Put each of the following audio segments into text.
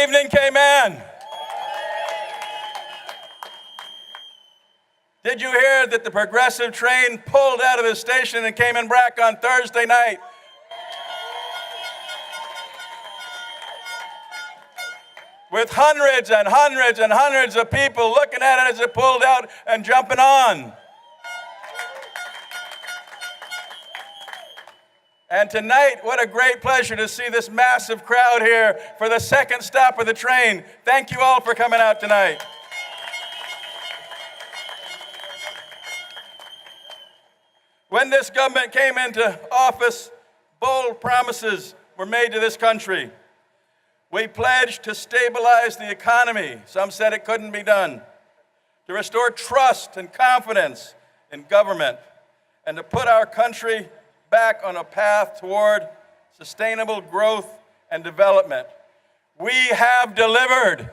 evening, Cayman. Did you hear that the progressive train pulled out of the station in Cayman Brac on Thursday night? With hundreds and hundreds and hundreds of people looking at it as it pulled out and jumping on. And tonight, what a great pleasure to see this massive crowd here for the second stop of the train. Thank you all for coming out tonight. When this government came into office, bold promises were made to this country. We pledged to stabilize the economy. Some said it couldn't be done. To restore trust and confidence in government, and to put our country back on a path toward sustainable growth and development. We have delivered.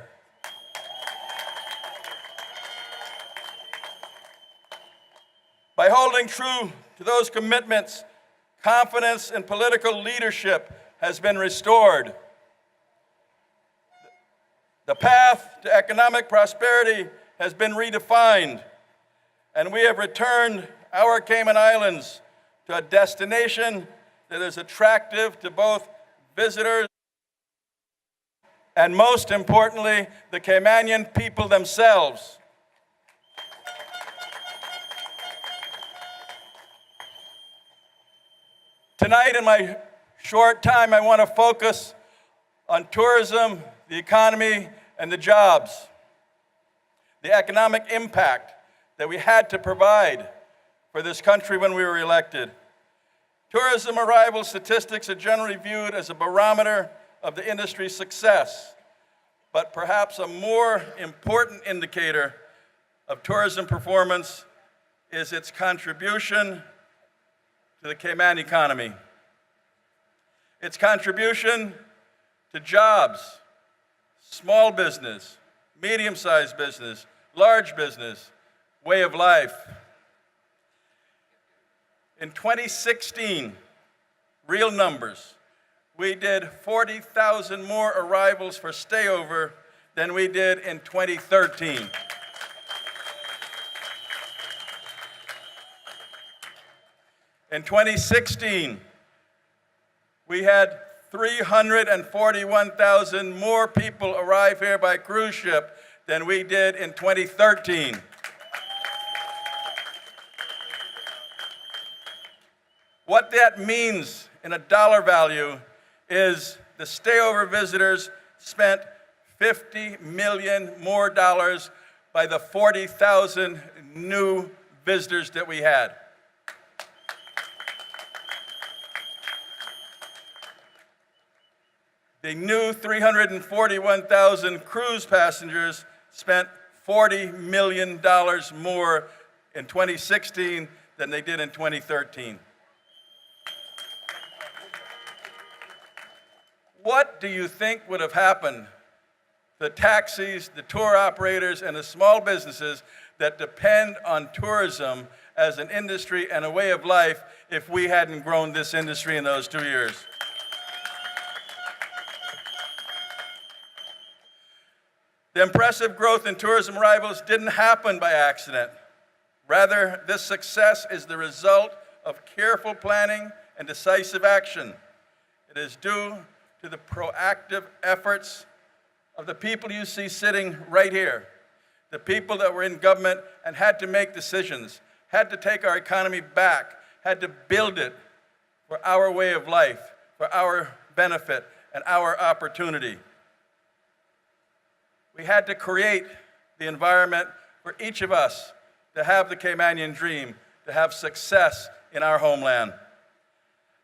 By holding true to those commitments, confidence in political leadership has been restored. The path to economic prosperity has been redefined, and we have returned our Cayman Islands to a destination that is attractive to both visitors and, most importantly, the Caymanian people themselves. Tonight, in my short time, I want to focus on tourism, the economy, and the jobs. The economic impact that we had to provide for this country when we were elected. Tourism arrival statistics are generally viewed as a barometer of the industry's success, but perhaps a more important indicator of tourism performance is its contribution to the Cayman economy. Its contribution to jobs, small business, medium-sized business, large business, way of life. In 2016, real numbers, we did 40,000 more arrivals for stayover than we did in 2013. In 2016, we had 341,000 more people arrive here by cruise ship than we did in 2013. What that means in a dollar value is the stayover visitors spent $50 million more dollars by the 40,000 new visitors that we had. The new 341,000 cruise passengers spent $40 million more in 2016 than they did in 2013. What do you think would have happened to the taxis, the tour operators, and the small businesses that depend on tourism as an industry and a way of life if we hadn't grown this industry in those 2 years? The impressive growth in tourism arrivals didn't happen by accident. Rather, this success is the result of careful planning and decisive action. It is due to the proactive efforts of the people you see sitting right here, the people that were in government and had to make decisions, had to take our economy back, had to build it for our way of life, for our benefit and our opportunity. We had to create the environment for each of us to have the Caymanian dream, to have success in our homeland.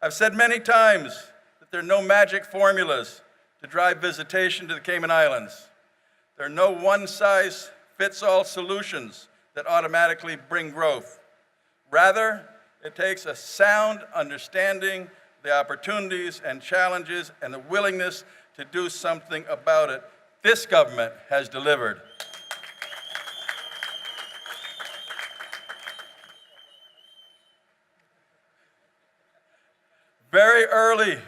I've said many times that there are no magic formulas to drive visitation to the Cayman Islands. There are no one-size-fits-all solutions that automatically bring growth. Rather, it takes a sound understanding of the opportunities and challenges and the willingness to do something about it. This government has delivered. Very early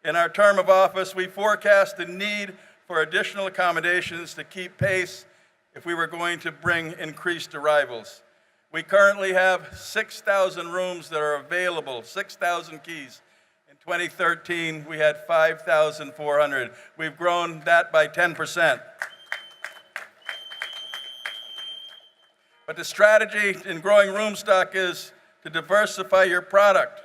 in our term of office, we forecast the need for additional accommodations to keep pace if we were going to bring increased arrivals. We currently have 6,000 rooms that are available, 6,000 keys. In 2013, we had 5,400. We've grown that by 10%. But the strategy in growing room stock is to diversify your product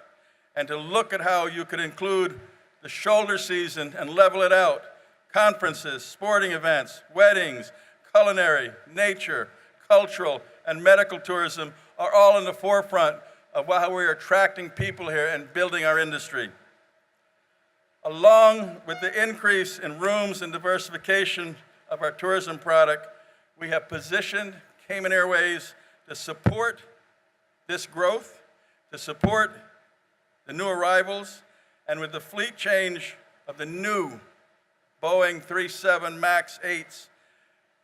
and to look at how you could include the shoulder season and level it out. Conferences, sporting events, weddings, culinary, nature, cultural, and medical tourism are all in the forefront of how we're attracting people here and building our industry. Along with the increase in rooms and diversification of our tourism product, we have positioned Cayman Airways to support this growth, to support the new arrivals, and with the fleet change of the new Boeing 37 MAX 8s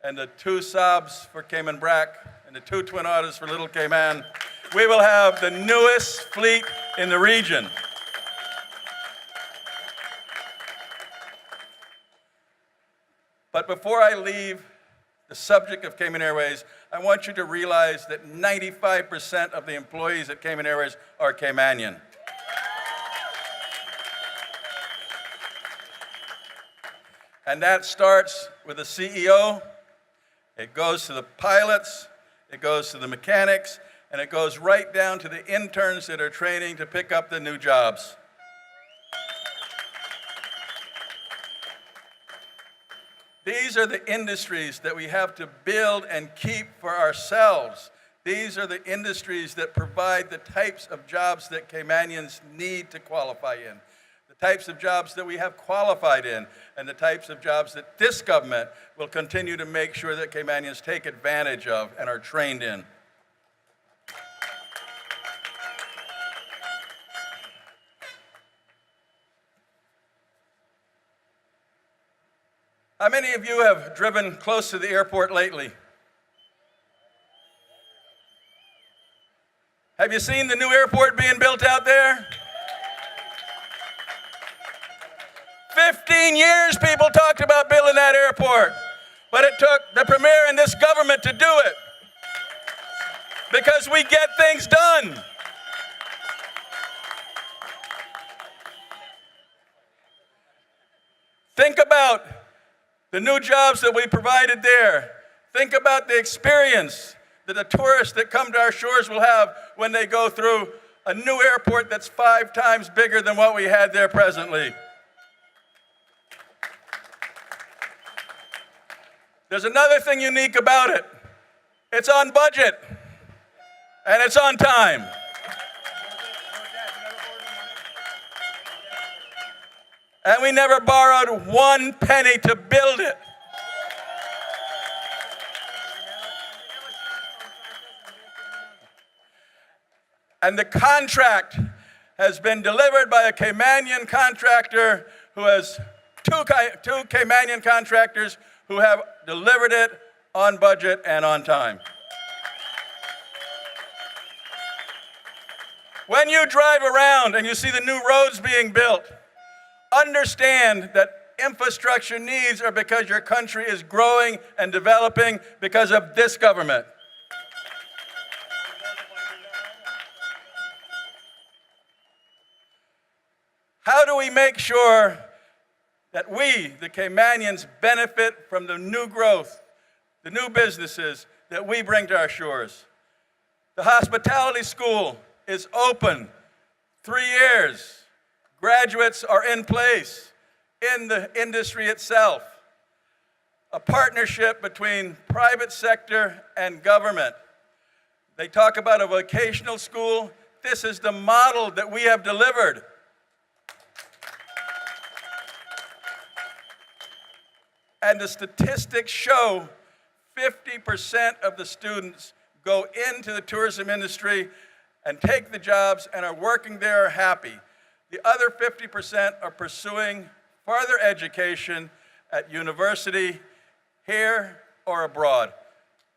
and the 2 Saabs for Cayman Brac and the 2 Twin Otters for Little Cayman, we will have the newest fleet in the region. But before I leave the subject of Cayman Airways, I want you to realize that 95% of the employees at Cayman Airways are Caymanian. And that starts with the CEO, it goes to the pilots, it goes to the mechanics, and it goes right down to the interns that are training to pick up the new jobs. These are the industries that we have to build and keep for ourselves. These are the industries that provide the types of jobs that Caymanians need to qualify in, the types of jobs that we have qualified in, and the types of jobs that this government will continue to make sure that Caymanians take advantage of and are trained in. How many of you have driven close to the airport lately? Have you seen the new airport being built out there? 15 years people talked about building that airport, but it took the premier and this government to do it because we get things done. Think about the new jobs that we provided there. Think about the experience that the tourists that come to our shores will have when they go through a new airport that's 5 times bigger than what we had there presently. There's another thing unique about it. It's on budget, and it's on time. And we never borrowed 1 penny to build it. And the contract has been delivered by a Caymanian contractor who has two Caymanian contractors who have delivered it on budget and on time. When you drive around and you see the new roads being built, understand that infrastructure needs are because your country is growing and developing because of this government. How do we make sure that we, the Caymanians, benefit from the new growth, the new businesses that we bring to our shores? The hospitality school is open 3 years. Graduates are in place in the industry itself. A partnership between private sector and government. They talk about a vocational school. This is the model that we have delivered. And the statistics show 50% of the students go into the tourism industry and take the jobs and are working there happy. The other 50% are pursuing further education at university, here or abroad.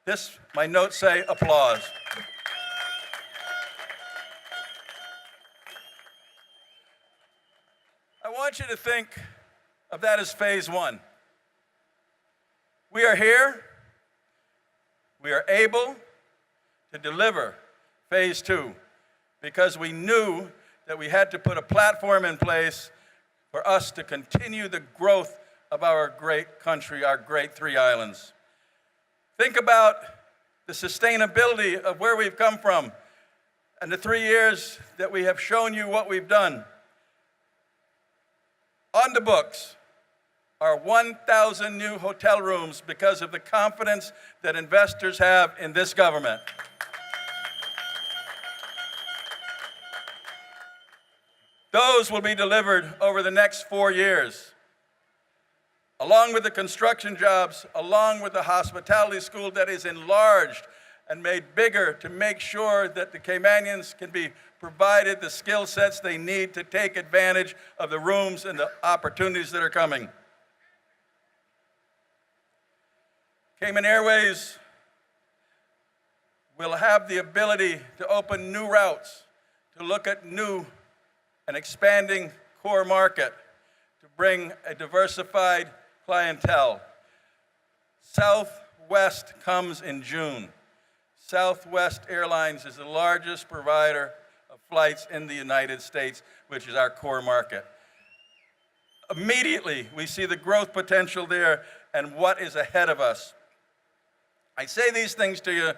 This, my notes say, applause. I want you to think of that as phase 1. We are here, we are able to deliver phase 2 because we knew that we had to put a platform in place for us to continue the growth of our great country, our great 3 islands. Think about the sustainability of where we've come from and the 3 years that we have shown you what we've done. On the books are 1,000 new hotel rooms because of the confidence that investors have in this government. Those will be delivered over the next 4 years. Along with the construction jobs, along with the hospitality school that is enlarged and made bigger to make sure that the Caymanians can be provided the skill sets they need to take advantage of the rooms and the opportunities that are coming. Cayman Airways will have the ability to open new routes, to look at new and expanding core market, to bring a diversified clientele. Southwest comes in June. Southwest Airlines is the largest provider of flights in the United States, which is our core market. Immediately, we see the growth potential there and what is ahead of us. I say these things to you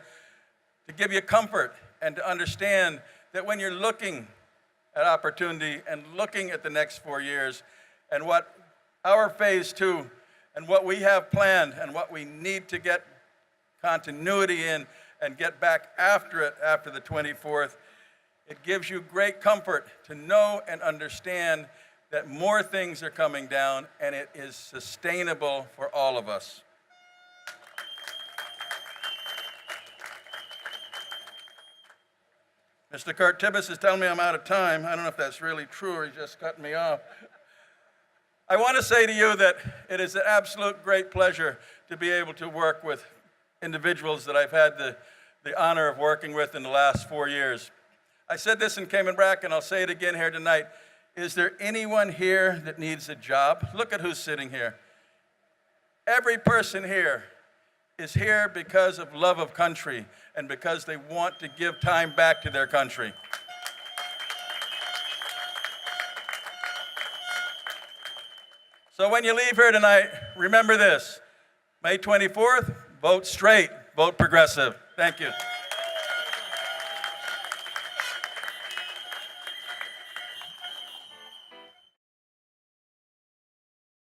to give you comfort and to understand that when you're looking at opportunity and looking at the next 4 years and what our phase 2 and what we have planned and what we need to get continuity in and get back after it after the 24th, it gives you great comfort to know and understand that more things are coming down and it is sustainable for all of us. Mr. Kirk-Tibbetts is telling me I'm out of time. I don't know if that's really true or he just cut me off. I want to say to you that it is an absolute great pleasure to be able to work with individuals that I've had the honor of working with in the last 4 years. I said this in Cayman Brac, and I'll say it again here tonight. Is there anyone here that needs a job? Look at who's sitting here. Every person here is here because of love of country and because they want to give time back to their country. So when you leave here tonight, remember this. May 24th, vote straight, vote progressive. Thank you.